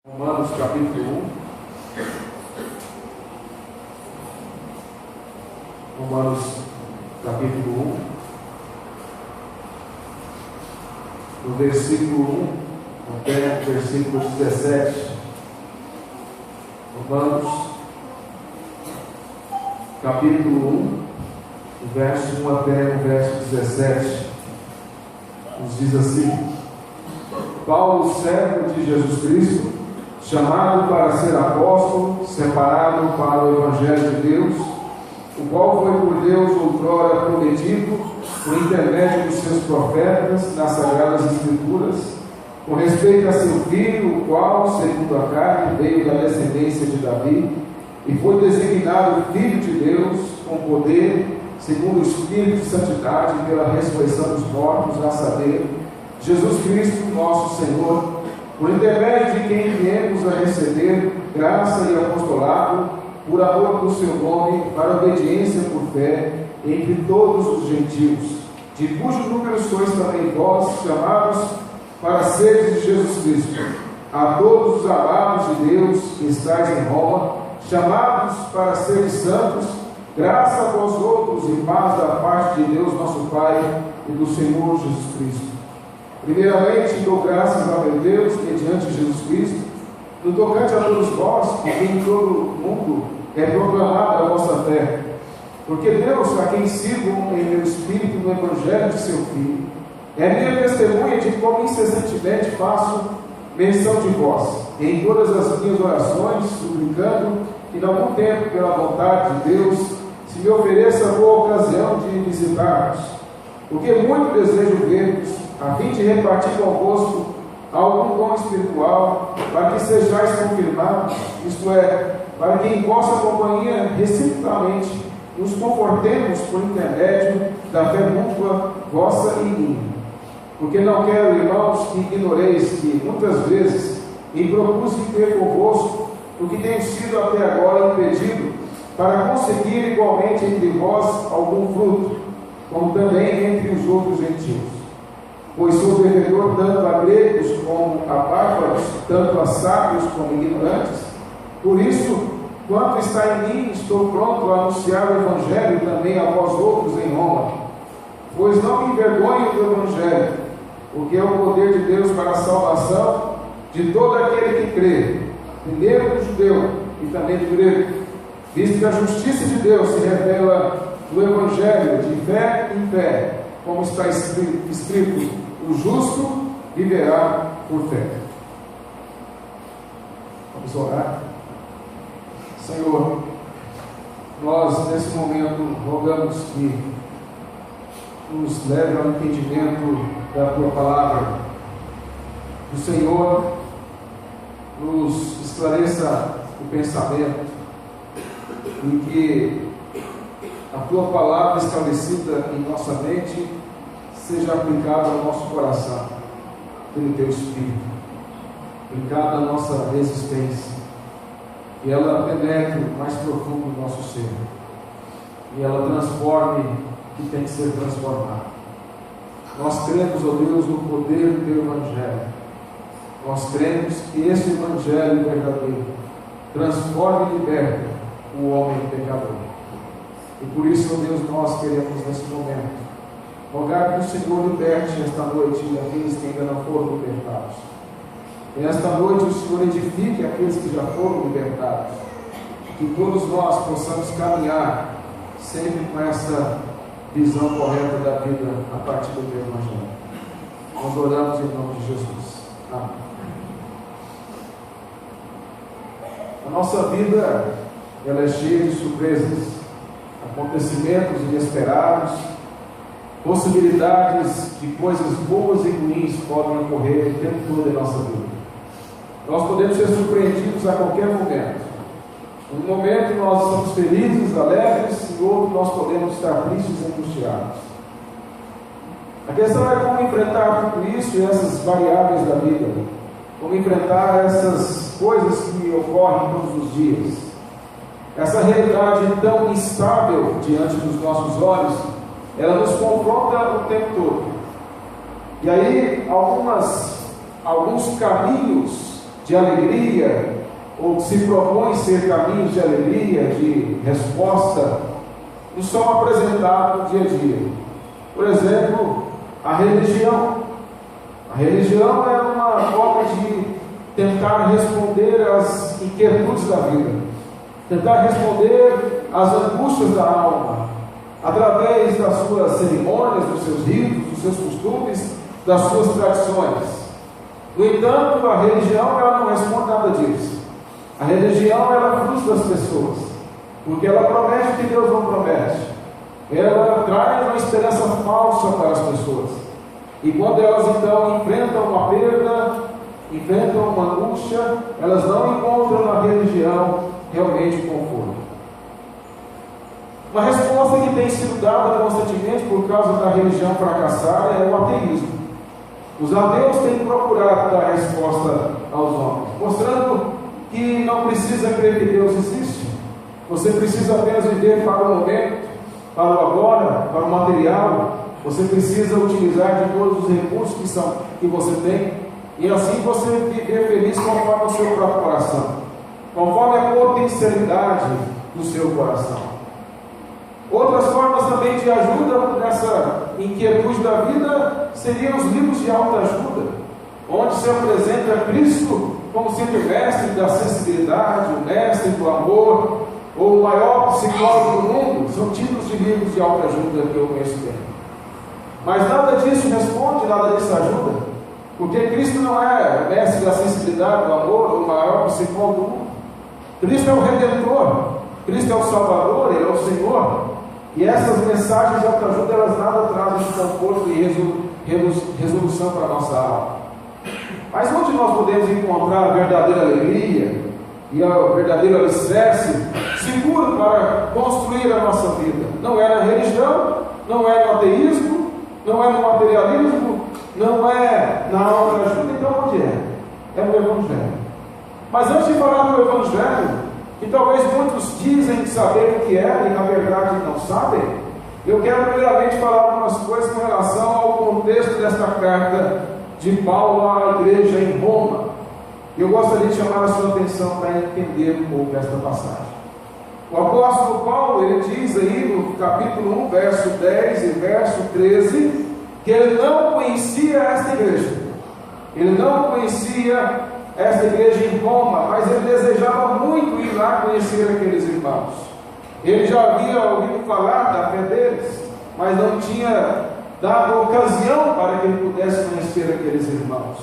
Romanos capítulo 1. Romanos capítulo 1. Do versículo 1 até o versículo 17. Romanos capítulo 1, do verso 1 até o verso 17. Nos diz assim: Paulo, servo de Jesus Cristo, chamado para ser apóstolo, separado para o Evangelho de Deus, o qual foi por Deus outrora prometido, por intermédio dos seus profetas, nas Sagradas Escrituras, com respeito a seu filho, o qual, segundo a carne, veio da descendência de Davi, e foi designado Filho de Deus, com poder, segundo o Espírito de Santidade, pela ressurreição dos mortos, a saber, Jesus Cristo, nosso Senhor, por intermédio de quem viemos a receber graça e apostolado, por amor do seu nome, para obediência por fé, entre todos os gentios, de cujo número sois também vós, chamados para seres de Jesus Cristo. A todos os amados de Deus que estáis em Roma, chamados para seres santos, graça a vós outros e paz da parte de Deus nosso Pai e do Senhor Jesus Cristo. Primeiramente, dou graças ao meu Deus, mediante Jesus Cristo, no tocante a todos vós, porque em todo o mundo é proclamada a vossa fé. Porque Deus, a quem sigo em meu espírito no Evangelho de seu Filho, é minha testemunha de como incessantemente faço menção de vós, em todas as minhas orações, suplicando que, em algum tempo, pela vontade de Deus, se me ofereça a boa ocasião de visitar-vos, porque muito desejo ver-vos, a fim de repartir convosco algum dom espiritual, para que sejais confirmados, isto é, para que em vossa companhia, reciprocamente, nos confortemos por intermédio da fé mútua vossa e minha. Porque não quero, irmãos, que ignoreis que, muitas vezes, me propus ter convosco o que tenho sido até agora impedido, para conseguir igualmente entre vós algum fruto, como também entre os outros gentios. Pois sou devedor tanto a gregos como a bárbaros, tanto a sábios como ignorantes. Por isso, quanto está em mim, estou pronto a anunciar o Evangelho também a vós outros em Roma. Pois não me envergonho do Evangelho, porque é o poder de Deus para a salvação de todo aquele que crê, primeiro do judeu e também do grego, visto que a justiça de Deus se revela no Evangelho de fé em fé, como está escrito: o justo viverá por fé. Vamos orar. Senhor, nós nesse momento rogamos que nos leve ao entendimento da Tua Palavra. O Senhor nos esclareça o pensamento e que a Tua Palavra esclarecida em nossa mente seja aplicada ao nosso coração, pelo Teu Espírito, aplicada à nossa existência, e ela penetre mais profundo no nosso ser, e ela transforme o que tem que ser transformado. Nós cremos, ó Deus, no poder do Teu Evangelho. Nós cremos que esse Evangelho verdadeiro transforma e liberta o homem pecador. E por isso, ó Deus, nós queremos nesse momento rogar que o Senhor liberte esta noite aqueles que ainda não foram libertados. E esta noite o Senhor edifique aqueles que já foram libertados. Que todos nós possamos caminhar sempre com essa visão correta da vida a partir do Teu Evangelho. Nós oramos em nome de Jesus. Amém. A nossa vida, ela é cheia de surpresas, acontecimentos inesperados, possibilidades de coisas boas e ruins podem ocorrer o tempo todo em nossa vida. Nós podemos ser surpreendidos a qualquer momento. Em um momento nós estamos felizes, alegres, em outro nós podemos estar tristes e angustiados. A questão é como enfrentar tudo isso e essas variáveis da vida, como enfrentar essas coisas que ocorrem todos os dias, essa realidade tão instável diante dos nossos olhos. Ela nos confronta o tempo todo. E aí, alguns caminhos de alegria, ou que se propõem ser caminhos de alegria, de resposta, nos são apresentados no dia a dia. Por exemplo, a religião. A religião é uma forma de tentar responder às inquietudes da vida, tentar responder às angústias da alma, através das suas cerimônias, dos seus ritos, dos seus costumes, das suas tradições. No entanto, a religião ela não responde nada disso. A religião ela frustra as pessoas, porque ela promete o que Deus não promete. Ela traz uma esperança falsa para as pessoas. E quando elas então enfrentam uma perda, enfrentam uma angústia, elas não encontram na religião realmente conforto. Uma resposta que tem sido dada constantemente por causa da religião fracassada é o ateísmo. Os ateus têm procurado dar resposta aos homens, mostrando que não precisa crer que Deus existe. Você precisa apenas viver para o momento, para o agora, para o material. Você precisa utilizar de todos os recursos que você tem, e assim você viver feliz conforme o seu próprio coração, conforme a potencialidade do seu coração. Outras formas também de ajuda nessa inquietude da vida seriam os livros de autoajuda, onde se apresenta Cristo como sendo o mestre da sensibilidade, o mestre do amor, ou o maior psicólogo do mundo. São títulos de livros de autoajuda que eu conheço bem. Mas nada disso responde, nada disso ajuda, porque Cristo não é o mestre da sensibilidade, do amor, ou o maior psicólogo do mundo. Cristo é o Redentor, Cristo é o Salvador, Ele é o Senhor. E essas mensagens de autoajuda, elas nada trazem de conforto e resolução para a nossa alma. Mas onde nós podemos encontrar a verdadeira alegria e o verdadeiro alicerce seguro para construir a nossa vida? Não é na religião, não é no ateísmo, não é no materialismo, não é na autoajuda. Então onde é? É no Evangelho. Mas antes de falar do Evangelho, que talvez muitos dizem saber o que é e na verdade não sabem, eu quero primeiramente falar algumas coisas com relação ao contexto desta carta de Paulo à igreja em Roma. Eu gostaria de chamar a sua atenção para entender um pouco esta passagem. O apóstolo Paulo, ele diz aí no capítulo 1, verso 10 e verso 13, que ele não conhecia esta igreja. Ele não conhecia esta igreja em Roma, mas ele desejava muito ir lá conhecer aqueles irmãos. Ele já havia ouvido falar da fé deles, mas não tinha dado ocasião para que ele pudesse conhecer aqueles irmãos.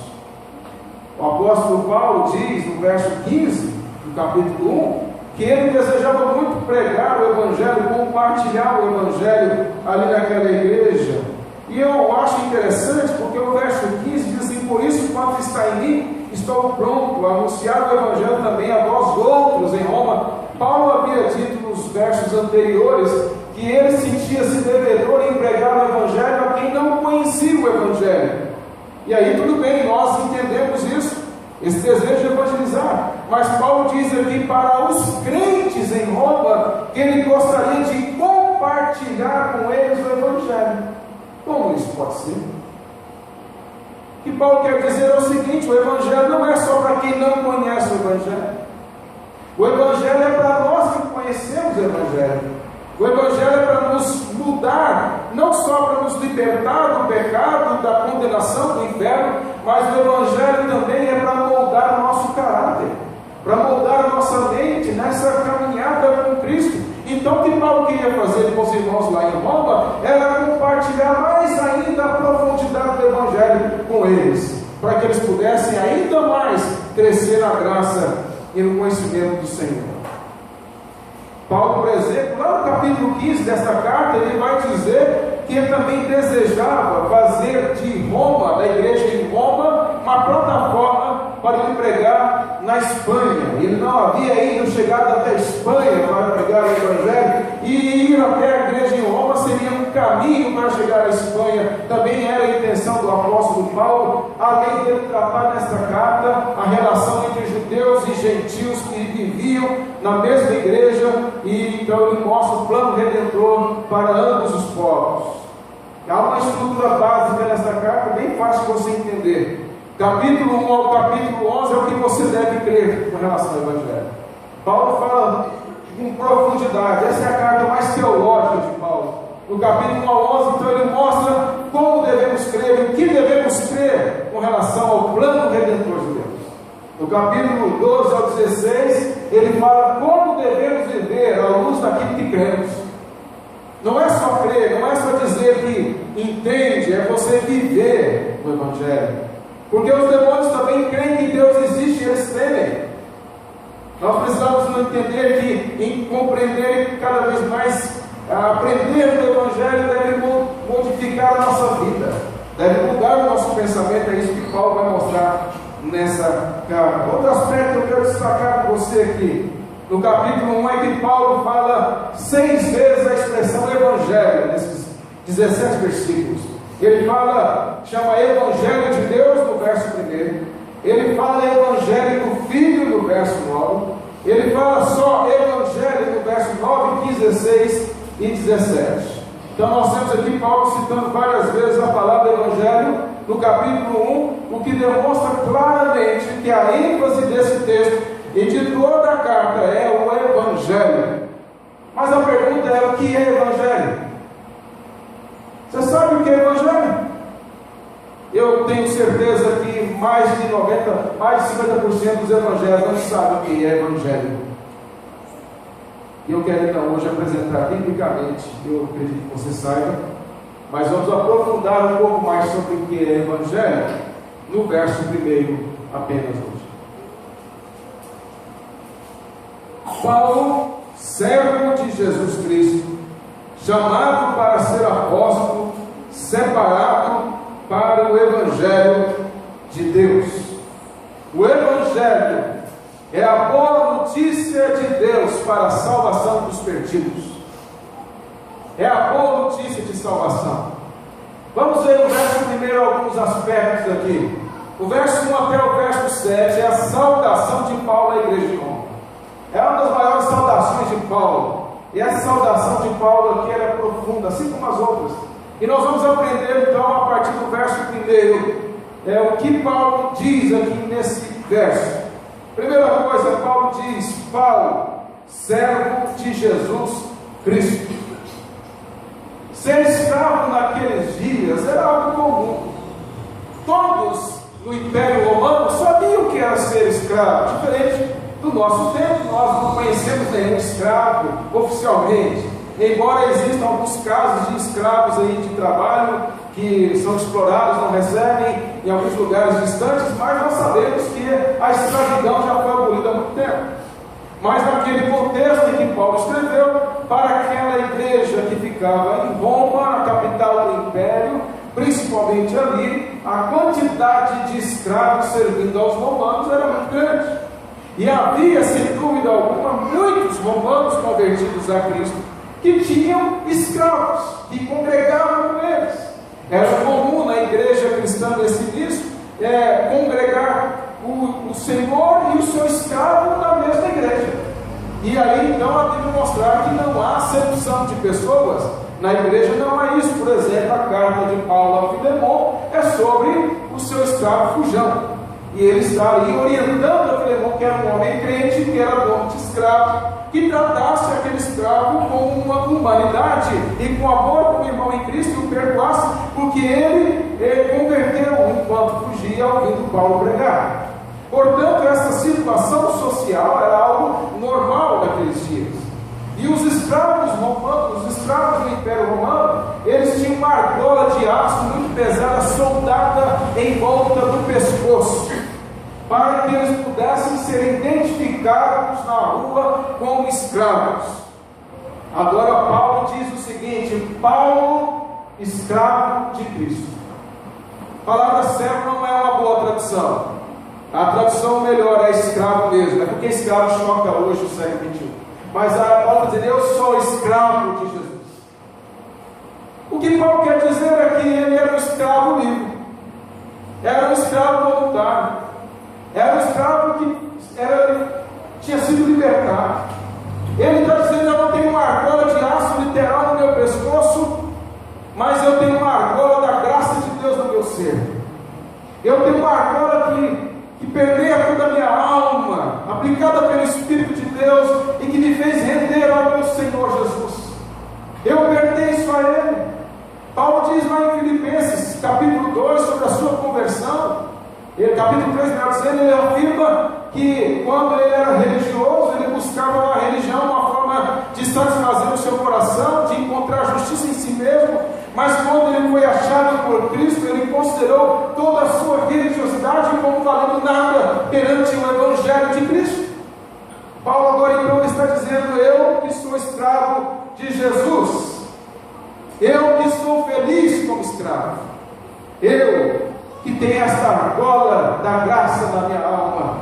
O apóstolo Paulo diz no verso 15 do capítulo 1 que ele desejava muito pregar o Evangelho, compartilhar o Evangelho ali naquela igreja. E eu acho interessante porque o verso 15 diz assim: por isso, quanto está em mim, estou pronto a anunciar o Evangelho também a vós outros em Roma. Paulo havia dito nos versos anteriores que ele sentia-se devedor em pregar o Evangelho a quem não conhecia o Evangelho. E aí tudo bem, nós entendemos isso, esse desejo de evangelizar. Mas Paulo diz aqui para os crentes em Roma que ele gostaria de compartilhar com eles o Evangelho. Como isso pode ser? O que Paulo quer dizer é o seguinte: o Evangelho não é só para quem não conhece o Evangelho. O Evangelho é para nós que conhecemos o Evangelho. O Evangelho é para nos mudar, não só para nos libertar do pecado, da condenação, do inferno, mas o Evangelho também é para moldar o nosso caráter, para moldar a nossa mente nessa caminhada com Cristo. Então o que Paulo queria fazer com os irmãos lá em Roma era compartilhar mais ainda a profundidade do Evangelho com eles, para que eles pudessem ainda mais crescer na graça e no conhecimento do Senhor. Paulo, por exemplo, lá no capítulo 15 desta carta, ele vai dizer que ele também desejava fazer de Roma, da igreja em Roma, uma plataforma para ele pregar na Espanha. Ele não havia ainda chegado até a Espanha para pregar o Evangelho, e ir até a igreja em Roma seria um caminho para chegar à Espanha. Também era a intenção do apóstolo Paulo, além de ele tratar nesta carta a relação entre judeus e gentios que viviam na mesma igreja, e então ele mostra o plano redentor para ambos os povos. Há uma estrutura básica nesta carta, bem fácil de você entender. Capítulo 1 ao capítulo 11 é o que você deve crer com relação ao Evangelho. Paulo fala com profundidade, essa é a carta mais teológica de Paulo. No capítulo 1 ao 11, então ele mostra como devemos crer, o que devemos crer com relação ao plano redentor de Deus. No capítulo 12 ao 16, ele fala como devemos viver à luz daquilo que cremos. Não é só crer, não é só dizer que entende, é você viver o Evangelho. Porque os demônios também creem que Deus existe e eles temem. Nós precisamos entender que, em compreender e cada vez mais aprender do Evangelho, deve modificar a nossa vida, deve mudar o nosso pensamento. É isso que Paulo vai mostrar nessa carta. Outro aspecto que eu quero destacar com você aqui, no capítulo 1, é que Paulo fala 6 vezes a expressão Evangelho, nesses 17 versículos. Ele chama Evangelho de Deus no verso 1, ele fala Evangelho do Filho no verso 9, ele fala só Evangelho no verso 9, 15, 16 e 17. Então nós temos aqui Paulo citando várias vezes a palavra Evangelho no capítulo 1, o que demonstra claramente que a ênfase desse texto e de toda a carta é o Evangelho. Mas a pergunta é: o que é Evangelho? Você sabe o que é Evangelho? Eu tenho certeza que mais de 50% dos evangélicos não sabem o que é Evangelho. E eu quero então hoje apresentar biblicamente, eu acredito que você saiba, mas vamos aprofundar um pouco mais sobre o que é Evangelho no verso 1 apenas hoje. Paulo, servo de Jesus Cristo, chamado para ser apóstolo, separado para o Evangelho de Deus. O Evangelho é a boa notícia de Deus para a salvação dos perdidos. É a boa notícia de salvação. Vamos ver no verso 1 alguns aspectos aqui. O verso 1 até o verso 7 é a saudação de Paulo à igreja de Roma. É uma das maiores saudações de Paulo. E essa saudação de Paulo aqui é profunda, assim como as outras. E nós vamos aprender então a partir do verso 1, o que Paulo diz aqui nesse verso. Primeira coisa, Paulo diz: Paulo, servo de Jesus Cristo. Ser escravo naqueles dias era algo comum. Todos no Império Romano sabiam o que era ser escravo, diferente do nosso tempo. Nós não conhecemos nenhum escravo oficialmente, embora existam alguns casos de escravos aí de trabalho que são explorados, não recebem em alguns lugares distantes, mas nós sabemos que a escravidão já foi abolida há muito tempo. Mas naquele contexto em que Paulo escreveu, para aquela igreja que ficava em Roma, a capital do império, principalmente ali, a quantidade de escravos servindo aos romanos era muito grande. E havia, sem dúvida alguma, muitos romanos convertidos a Cristo que tinham escravos, que congregavam com eles. Era comum na igreja cristã desse início congregar o Senhor e o seu escravo na mesma igreja. E aí então a Bíblia mostrar que não há acepção de pessoas na igreja, não há isso. Por exemplo, a carta de Paulo a Filemon é sobre o seu escravo Fujão. E ele está ali orientando a Filemon, que era um homem crente, que era dono de escravo, que tratasse aquele escravo com uma humanidade e com amor como irmão em Cristo, e o perdoasse, porque ele converteu enquanto fugia, ouvindo Paulo pregar. Portanto, essa situação social era algo normal naqueles dias. E os escravos romanos, os escravos do Império Romano, eles tinham uma argola de aço muito pesada, soldada em volta do pescoço, para que eles pudessem ser identificados na rua como escravos. Agora Paulo diz o seguinte: Paulo, escravo de Cristo. A palavra servo não é uma boa tradução. A tradução melhor é escravo mesmo, é porque escravo choca hoje o século XXI. Mas a Paulo diz: eu sou escravo de Jesus. O que Paulo quer dizer é que ele era um escravo livre, era um escravo voluntário, era um escravo que tinha sido libertado. Ele está dizendo: eu não tenho uma argola de aço literal no meu pescoço, mas eu tenho uma argola da graça de Deus no meu ser. Eu tenho uma argola que permeia toda a minha alma, aplicada pelo Espírito de Deus, e que me fez render ao meu Senhor Jesus. Eu pertenço a Ele. Paulo diz lá em Filipenses, capítulo 2, sobre a sua conversão. Capítulo 3, melhor dizendo, ele afirma que quando ele era religioso, ele buscava uma religião, uma forma de satisfazer o seu coração, de encontrar justiça em si mesmo, mas quando ele foi achado por Cristo, ele considerou toda a sua religiosidade como valendo nada perante o Evangelho de Cristo. Paulo agora então está dizendo: eu que sou escravo de Jesus, eu que sou feliz como escravo, eu que tenho esta argola da graça na minha alma,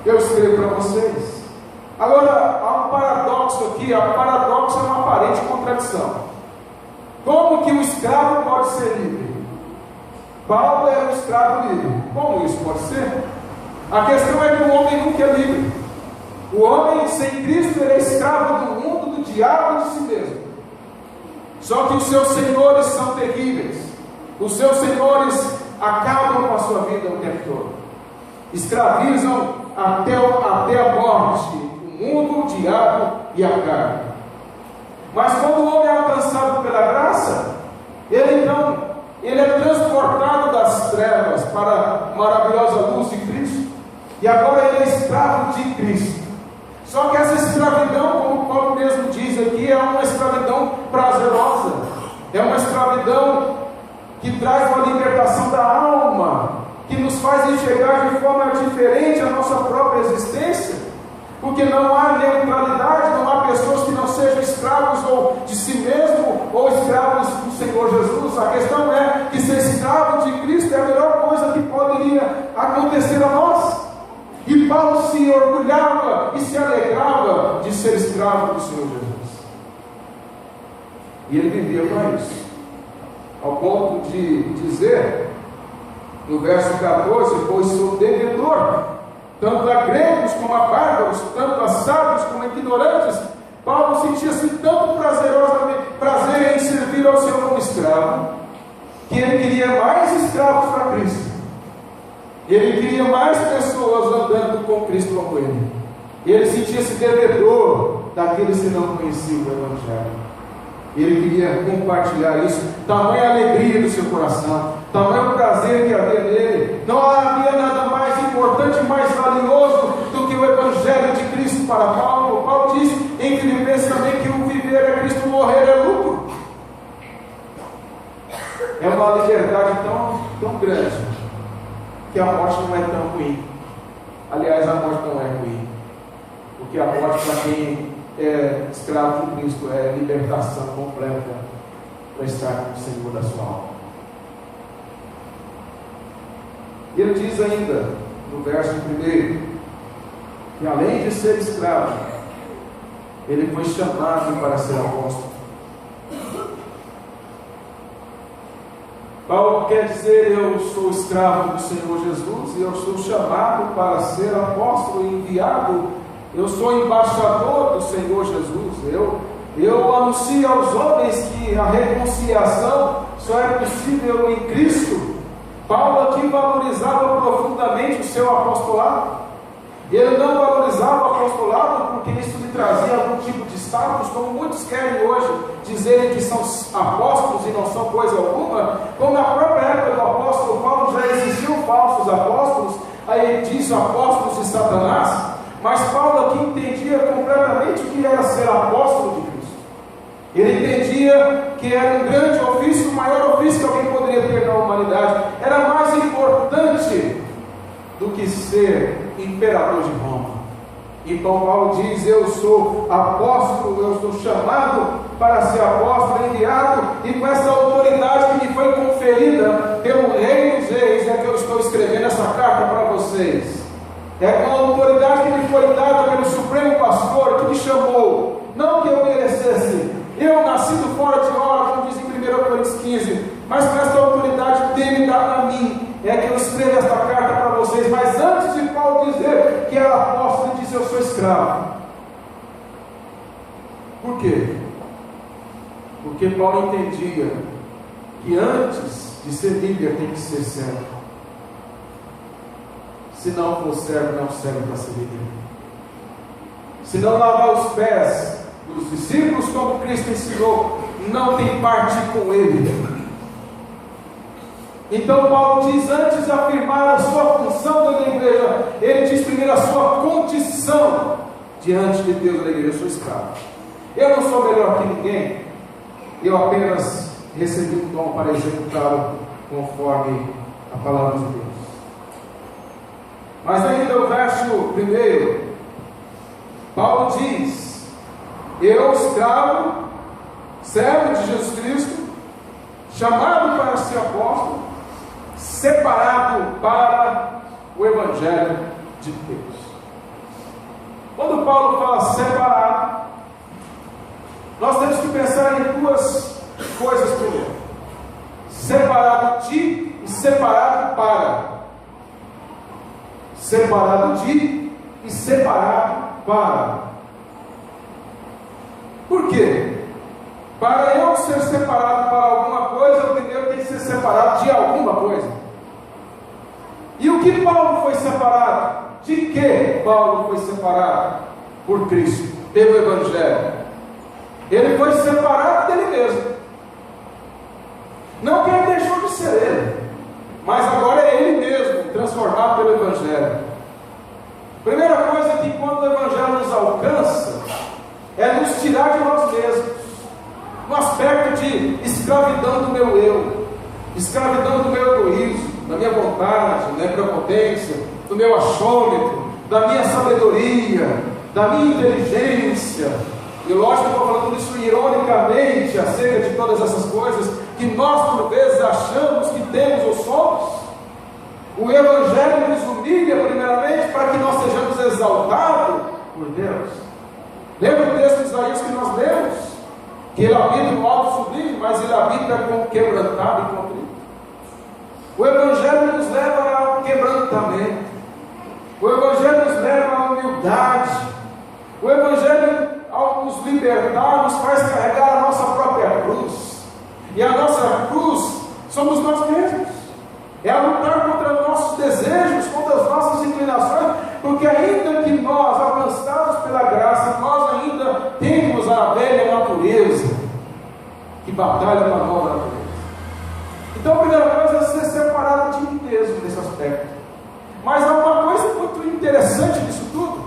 eu escrevo para vocês. Agora, há um paradoxo aqui. O paradoxo é uma aparente contradição. Como que o escravo pode ser livre? Paulo era um escravo livre. Como isso pode ser? A questão é que o homem nunca é livre. O homem sem Cristo, ele é escravo do mundo, do diabo e de si mesmo. Só que os seus senhores são terríveis. Os seus senhores acabam com a sua vida o tempo todo, escravizam até a morte, o mundo, o diabo e a carne. Mas quando o homem é alcançado pela graça, ele é transportado das trevas para a maravilhosa luz de Cristo, e agora ele é escravo de Cristo. Só que essa escravidão, como o Paulo mesmo diz aqui, é uma escravidão prazerosa, é uma escravidão que traz uma libertação da alma, que nos faz enxergar de forma diferente a nossa própria existência, porque não há neutralidade, não há pessoas que não sejam escravos ou de si mesmo, ou escravos do Senhor Jesus. A questão é que ser escravo de Cristo é a melhor coisa que poderia acontecer a nós, e Paulo se orgulhava e se alegrava de ser escravo do Senhor Jesus, e ele vivia para isso, ao ponto de dizer, no verso 14: pois sou devedor, tanto a gregos como a bárbaros, tanto a sábios como a ignorantes. Paulo sentia-se tanto prazer em servir ao Senhor como escravo, que ele queria mais escravos para Cristo, ele queria mais pessoas andando com Cristo como ele sentia-se devedor daqueles que não conheciam o Evangelho. Ele queria compartilhar isso, tamanha alegria do seu coração, tamanho prazer que havia nele. Não havia nada mais importante, mais valioso do que o Evangelho de Cristo para Paulo. Paulo diz em Filipenses também que o viver é Cristo, morrer é lucro. É uma liberdade tão grande, que a morte não é tão ruim. Aliás, a morte não é ruim, porque a morte, para quem é escravo de Cristo, é libertação completa para estar com o Senhor da sua alma. E ele diz ainda no verso 1 que além de ser escravo, ele foi chamado para ser apóstolo. Paulo quer dizer: eu sou escravo do Senhor Jesus e eu sou chamado para ser apóstolo e enviado. Eu sou embaixador do Senhor Jesus. Eu anuncio aos homens que a reconciliação só é possível em Cristo. Paulo aqui valorizava profundamente o seu apostolado. Ele não valorizava o apostolado porque isso lhe trazia algum tipo de status, como muitos querem hoje dizerem que são apóstolos e não são coisa alguma. Como na própria época do apóstolo Paulo já existiam falsos apóstolos, aí ele diz apóstolos de Satanás. Mas Paulo aqui entendia completamente o que era ser apóstolo de Cristo. Ele entendia que era um grande ofício, o maior ofício que alguém poderia ter na humanidade. Era mais importante do que ser imperador de Roma. Então Paulo diz: eu sou apóstolo, eu sou chamado para ser apóstolo, enviado, e com essa autoridade que me foi conferida pelo Rei dos Reis, é que eu estou escrevendo essa carta para vocês. É com a autoridade que me foi dada pelo Supremo Pastor, que me chamou, não que eu merecesse, eu nascido fora de hora, como diz em 1 Coríntios 15, mas com essa autoridade dele dada a mim, é que eu escrevo esta carta para vocês. Mas antes de Paulo dizer que era apóstolo, ele disse: eu sou escravo. Por quê? Porque Paulo entendia que antes de ser líder tem que ser servo. se não for servo, não serve para ser líder. Se não lavar os pés dos discípulos, como Cristo ensinou, não tem parte com ele. Então Paulo diz, antes de afirmar a sua função dentro da igreja, ele diz primeiro a sua condição diante de Deus da igreja. Eu sou escravo, eu não sou melhor que ninguém, eu apenas recebi um dom para executá-lo conforme a palavra de Deus. Mas ainda o verso 1, Paulo diz, eu escravo, servo de Jesus Cristo, chamado para ser apóstolo, separado para o Evangelho de Deus. Quando Paulo fala separado, nós temos que pensar em duas coisas primeiro: separado de e separado para. Separado de e separado para. Por quê? Para eu ser separado para alguma coisa, eu primeiro tenho que ser separado de alguma coisa. E o que Paulo foi separado? De que Paulo foi separado? Por Cristo, pelo Evangelho. Ele foi separado dele mesmo. Não que ele deixou de ser ele, mas agora é ele mesmo, transformado pelo Evangelho. Primeira coisa é que quando o Evangelho nos alcança, é nos tirar de nós mesmos, no aspecto de escravidão do meu eu, escravidão do meu egoísmo, da minha vontade, da minha prepotência, do meu achômetro, da minha sabedoria, da minha inteligência. E lógico que eu estou falando isso ironicamente acerca de todas essas coisas que nós por vezes achamos que temos ou somos. O Evangelho nos humilha primeiramente para que nós sejamos exaltados por Deus. Lembra o texto de Isaías que nós lemos? Que ele habita no alto sublime, mas ele habita com quebrantado e contrito. O Evangelho nos leva ao quebrantamento. O Evangelho nos leva à humildade. O Evangelho, ao nos libertar, nos faz carregar a nossa própria cruz. E a nossa cruz somos nós mesmos. É a lutar contra nossos desejos, contra as nossas inclinações, porque ainda que nós, alcançados pela graça, nós ainda temos a velha natureza que batalha com a nova natureza. Então a primeira coisa é ser separado de mim mesmo nesse aspecto. Mas há uma coisa muito interessante nisso tudo,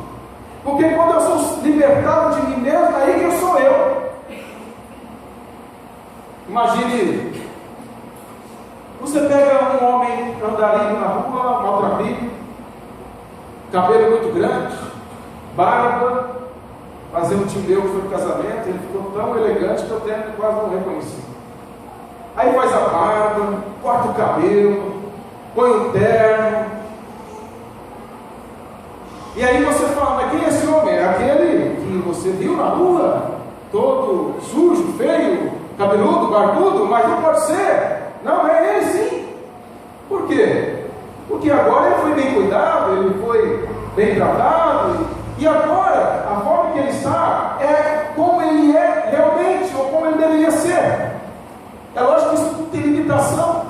porque quando eu sou libertado de mim mesmo, aí que eu sou eu. Imagine, você pega um homem andarilho na rua, maltrapilho, cabelo muito grande, barba, fazer um tio meu que foi no casamento, ele ficou tão elegante que eu até quase não reconheci. Aí faz a barba, corta o cabelo, põe um terno, e aí você fala, mas quem é esse homem? É aquele que você viu na rua, todo sujo, feio, cabeludo, barbudo, mas não pode ser. Não, é ele sim. Por quê? Porque agora ele foi bem cuidado, ele foi bem tratado, e agora a forma que ele está é como ele é realmente, ou como ele deveria ser. É lógico que isso não tem limitação,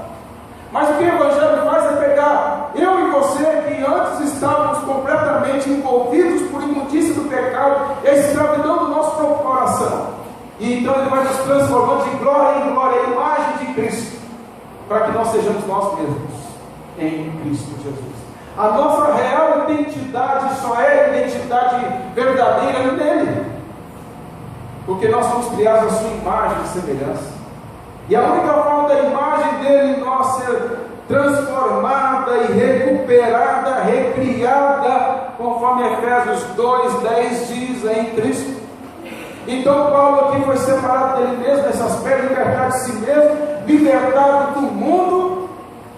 mas o que o Evangelho faz é pegar eu e você, que antes estávamos completamente envolvidos por imundícia do pecado e a escravidão do nosso próprio coração, e então ele vai nos transformando de glória em glória, a imagem de Cristo, para que nós sejamos nós mesmos em Cristo Jesus. A nossa real identidade só é a identidade verdadeira nele, porque nós somos criados à sua imagem e semelhança, e a única forma da imagem dele em nós ser transformada e recuperada, recriada, conforme Efésios 2:10 diz, é em Cristo. Então Paulo aqui foi separado dele mesmo nesse aspecto, libertado de si mesmo, libertado do mundo,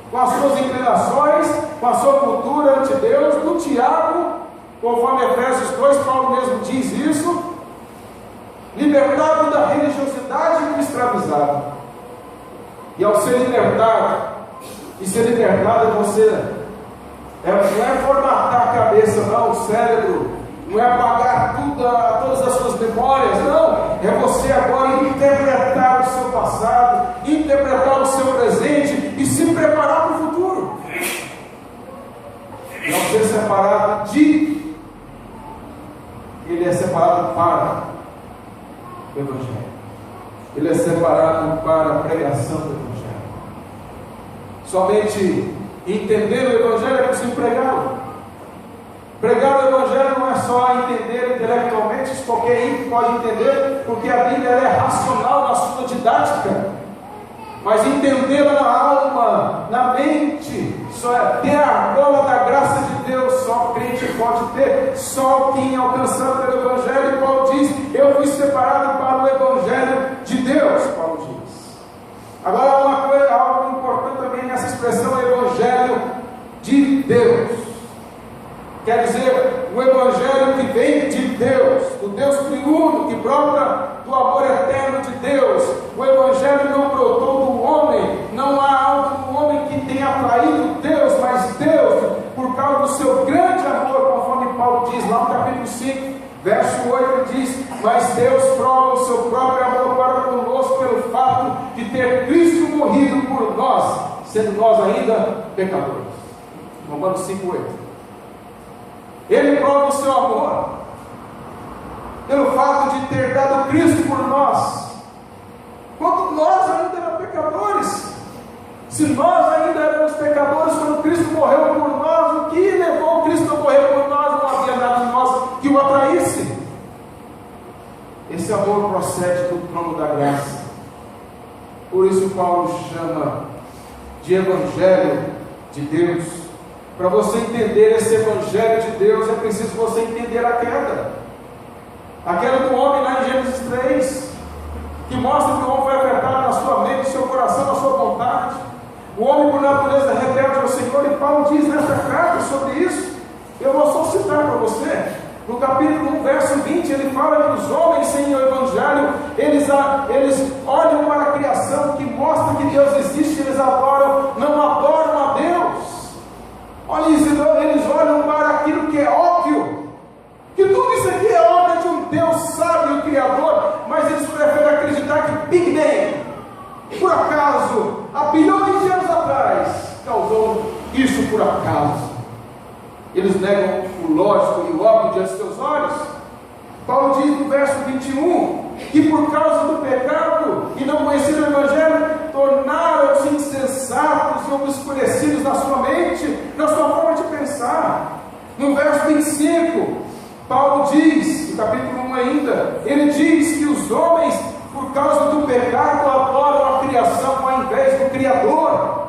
com as suas inclinações, com a sua cultura ante Deus. No Tiago, conforme Efésios 2, Paulo mesmo diz isso, libertado da religiosidade e escravizado. E ao ser libertado, e ser libertado você não é formatar a cabeça, não, o cérebro, não é apagar todas as suas memórias, não, é você agora interpretar o seu passado, interpretar o seu presente e se preparar para o futuro. Não ser separado de, ele é separado para o Evangelho. Ele é separado para a pregação do Evangelho. Somente entender o Evangelho é possível pregá-lo. Pregar o Evangelho não é só entender intelectualmente, isso qualquer um pode entender, porque a Bíblia é racional na sua didática, mas entendê-la na alma, na mente, só ter a argola da graça de Deus, só o crente pode ter, só quem é alcançado pelo Evangelho. Paulo diz: eu fui separado para o Evangelho de Deus, Paulo diz. Agora, uma coisa, algo importante também nessa expressão, Evangelho de Deus. Quer dizer, o Evangelho que vem de Deus, do Deus triuno, que brota do amor eterno de Deus. O Evangelho não brotou do homem, não há algo no homem que tenha atraído Deus, mas Deus, por causa do seu grande amor, conforme Paulo diz lá no capítulo 5, verso 8, ele diz: mas Deus prova o seu próprio amor para conosco pelo fato de ter Cristo morrido por nós, sendo nós ainda pecadores. Romanos 5:8. Ele prova o seu amor pelo fato de ter dado Cristo por nós, quando nós ainda éramos pecadores. Se nós ainda éramos pecadores, quando Cristo morreu por nós, o que levou Cristo a morrer por nós? Não havia nada em nós que o atraísse. Esse amor procede do trono da graça. Por isso Paulo chama de Evangelho de Deus. Para você entender esse Evangelho de Deus, é preciso você entender a queda. A queda do homem lá em Gênesis 3, que mostra que o homem foi afetado na sua mente, no seu coração, na sua vontade. O homem por natureza rebelde ao Senhor, e Paulo diz nessa carta sobre isso. Eu vou só citar para você. No capítulo 1, verso 20, ele fala que os homens sem o Evangelho, eles olham para a criação, que mostra que Deus existe, eles adoram, não adoram a Deus. Olha, eles olham para aquilo que é óbvio, que tudo isso aqui é obra de um Deus sábio e Criador, mas eles preferem acreditar que Big Bang, por acaso, há bilhões de anos atrás, causou isso por acaso. Eles negam o lógico e o óbvio diante dos seus olhos. Paulo diz no verso 21, que por causa do pecado e não conheceram o Evangelho, tornaram-se insensatos e obscurecidos na sua mente, na sua forma de pensar. No verso 25, Paulo diz, no capítulo 1 ainda, ele diz que os homens, por causa do pecado, adoram a criação ao invés do Criador.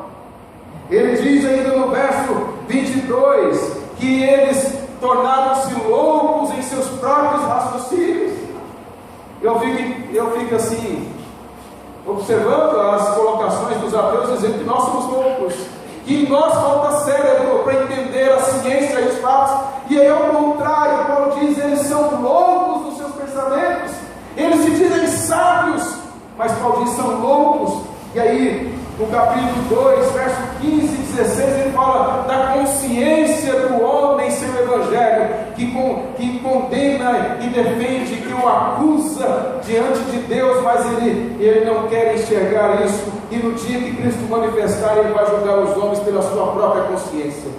Ele diz ainda no verso 22, que eles tornaram-se loucos em seus próprios raciocínios. Eu fico assim, observando as colocações dos ateus, dizendo que nós somos loucos, que em nós falta cérebro para entender a ciência e os fatos, e aí ao contrário, Paulo diz, eles são loucos nos seus pensamentos, eles se dizem sábios, mas Paulo diz, são loucos. E aí, no capítulo 2, verso 15 e 16, ele fala da consciência do homem sem o Evangelho, que condena e defende, que o acusa diante de Deus, mas ele não quer enxergar isso, e no dia que Cristo manifestar, ele vai julgar os homens pela sua própria consciência.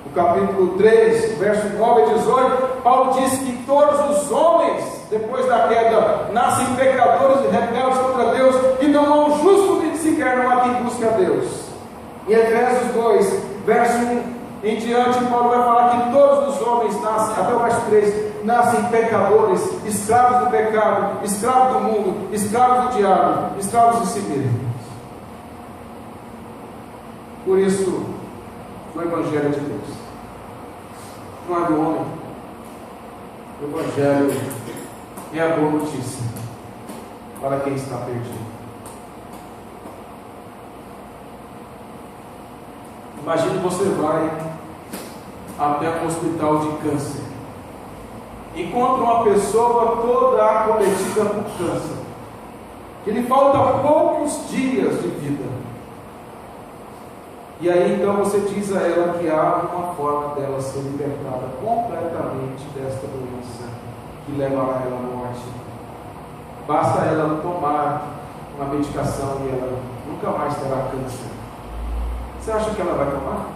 No capítulo 3, verso 9 e 18, Paulo diz que todos os homens, depois da queda, nascem pecadores e rebeldes contra Deus, e não há um justo nem sequer não há quem busque a Deus. Em Efésios 2, verso 1 em diante, Paulo vai falar que todos os homens nascem, até o verso 3, nascem pecadores, escravos do pecado, escravos do mundo, escravos do diabo, escravos de si mesmos. Por isso, o Evangelho de Deus não é do homem. O Evangelho é a boa notícia para quem está perdido. Imagine você vai até um hospital de câncer, encontra uma pessoa toda acometida por câncer, que lhe falta poucos dias de vida, e aí então você diz a ela que há uma forma dela ser libertada completamente desta doença que levará ela à morte. Basta ela tomar uma medicação e ela nunca mais terá câncer. Você acha que ela vai tomar?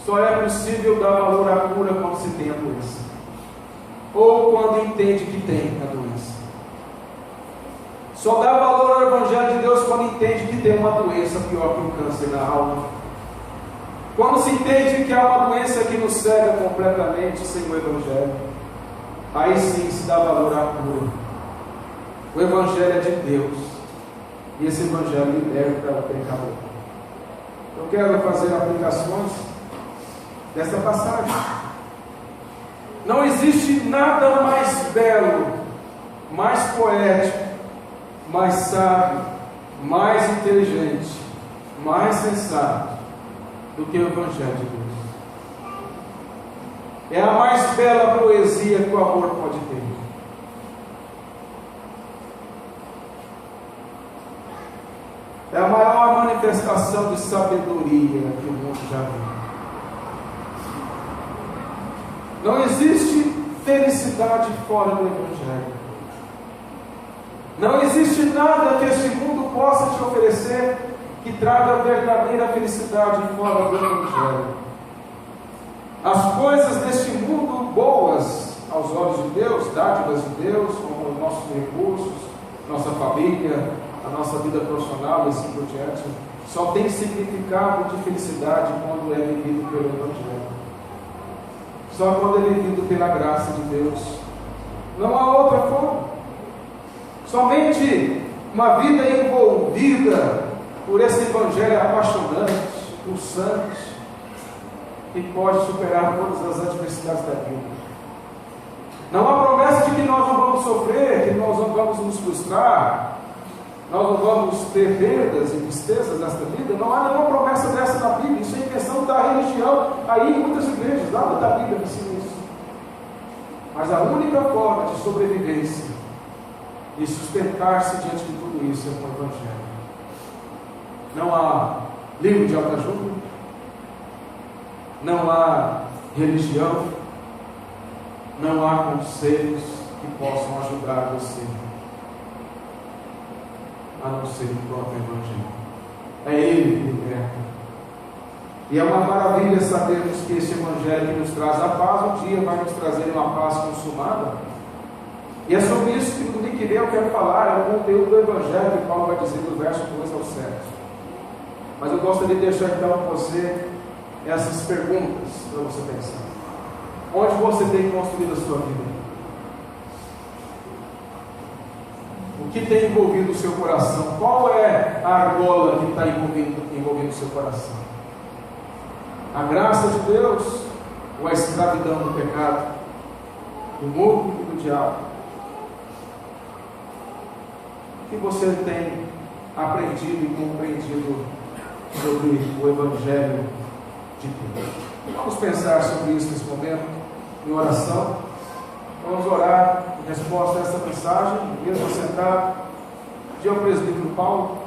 Só é possível dar valor à cura quando se tem a doença, ou quando entende que tem a doença. Só dá valor ao Evangelho de Deus quando entende que tem uma doença pior que o câncer na alma. Quando se entende que há uma doença que nos cega completamente sem o Evangelho, aí sim se dá valor à cura. O Evangelho é de Deus, e esse Evangelho liberta o pecador. Eu quero fazer aplicações desta passagem. Não existe nada mais belo, mais poético, mais sábio, mais inteligente, mais sensato do que o Evangelho de Deus. É a mais bela poesia que o amor pode ter. É a maior manifestação de sabedoria que o mundo já viu. Não existe felicidade fora do Evangelho. Não existe nada que este mundo possa te oferecer que traga verdadeira felicidade fora do Evangelho. As coisas deste mundo, boas aos olhos de Deus, dádivas de Deus, como os nossos recursos, nossa família, a nossa vida profissional e assim por diante, só tem significado de felicidade quando é vivido pelo Evangelho. Só quando é vivido pela graça de Deus. Não há outra forma. Somente uma vida envolvida por esse Evangelho apaixonante, pulsante, que pode superar todas as adversidades da vida. Não há promessa de que nós não vamos sofrer, que nós não vamos nos frustrar, nós não vamos ter perdas e tristezas nesta vida. Não há nenhuma promessa dessa na Bíblia. Isso é invenção da religião. Aí em muitas igrejas, nada da Bíblia ensina isso. Mas a única forma de sobrevivência e sustentar-se diante de tudo isso é com o Evangelho. Não há livro de autoajuda, não há religião, não há conselhos que possam ajudar você, a não ser o próprio Evangelho. É Ele que liberta. E é uma maravilha sabermos que esse Evangelho que nos traz a paz, um dia vai nos trazer uma paz consumada. E é sobre isso que no domingo que vem eu quero falar, é o conteúdo do Evangelho que Paulo vai dizer do verso 2 ao 7. Mas eu gostaria de deixar então com você essas perguntas para você pensar. Onde você tem construído a sua vida? O que tem envolvido o seu coração? Qual é a argola que está envolvendo o seu coração? A graça de Deus ou a escravidão do pecado, do mundo e do diabo? O que você tem aprendido e compreendido sobre o Evangelho de Deus? Vamos pensar sobre isso nesse momento, em oração. Vamos orar em resposta a essa mensagem, mesmo sentado, de ao presbítero Paulo.